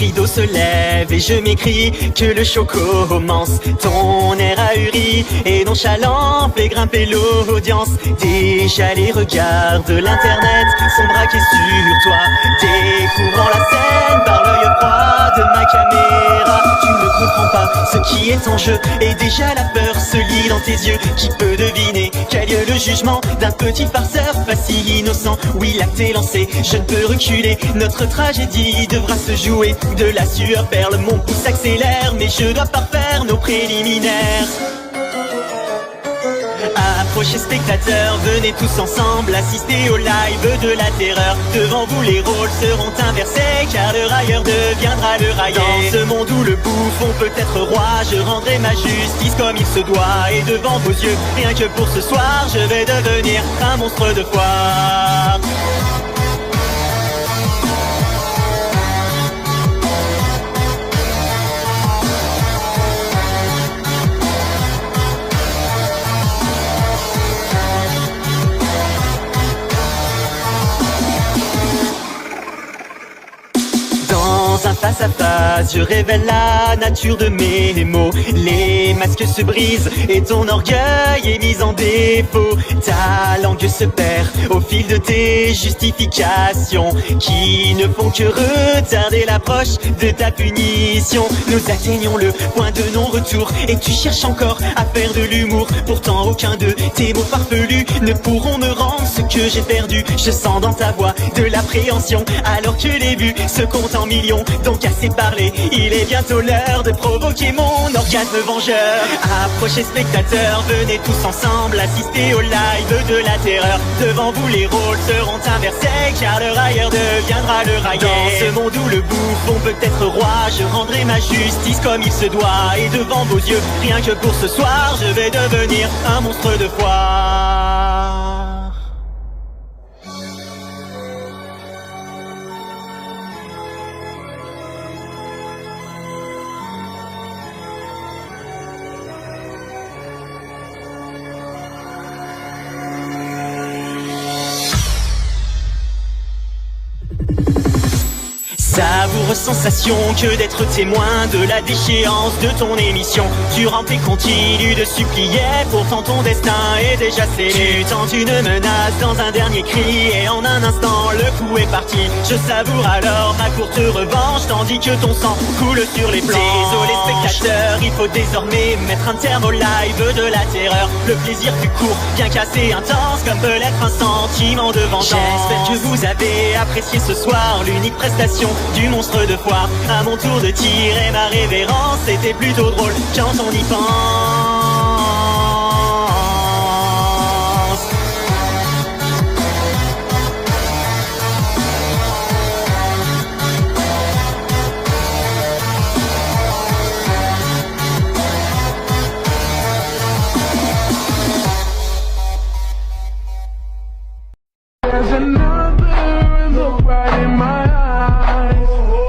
rideau se lève et je m'écris que le show commence. Ton air ahuri et nonchalant fait grimper l'audience. Déjà les regards de l'internet sont braqués sur toi, découvrant la scène par l'œil froid de ma caméra. Tu ne comprends pas ce qui est en jeu et déjà la peur se lit dans tes yeux. Qui peut deviner qu'a lieu le jugement d'un petit farceur pas si innocent? Oui, l'acte est lancé, je ne peux reculer. Notre tragédie devra se jouer. De la sueur perle, mon pouce accélère, mais je dois parfaire nos préliminaires. Approchez spectateurs, venez tous ensemble assister au live de la terreur. Devant vous les rôles seront inversés, car le railleur deviendra le raillé. Dans ce monde où le bouffon peut être roi, je rendrai ma justice comme il se doit. Et devant vos yeux, rien que pour ce soir, je vais devenir un monstre de foire. Un face à face, je révèle la nature de mes mots. Les masques se brisent et ton orgueil est mis en défaut. Ta langue se perd au fil de tes justifications, qui ne font que retarder l'approche de ta punition. Nous atteignons le point de non-retour et tu cherches encore à faire de l'humour. Pourtant aucun de tes mots farfelus ne pourront me rendre ce que j'ai perdu. Je sens dans ta voix de l'appréhension, alors que les vues se comptent en millions. Donc assez parlé, il est bientôt l'heure de provoquer mon orgasme vengeur. Approchez spectateurs, venez tous ensemble assister au live de la terreur. Devant vous les rôles seront inversés, car le railleur deviendra le raillé. Dans ce monde où le bouffon peut être roi, je rendrai ma justice comme il se doit. Et devant vos yeux, rien que pour ce soir, je vais devenir un monstre de foire. Savoureuse sensation que d'être témoin de la déchéance de ton émission. Tu remplis, continues de supplier, pourtant ton destin est déjà scellé. Tu tentes une menace dans un dernier cri et en un instant le coup est parti. Je savoure alors ma courte revanche tandis que ton sang coule sur les planches. Désolé spectateur, il faut désormais mettre un terme au live de la terreur. Le plaisir fut court, bien qu'assez intense, comme peut l'être un sentiment de vengeance. J'espère que vous avez apprécié ce soir l'unique prestation du monstre de foire. À mon tour de tirer ma révérence, c'était plutôt drôle quand on y pense. There's another look right in my eyes.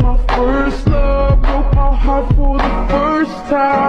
My first love broke my heart for the first time.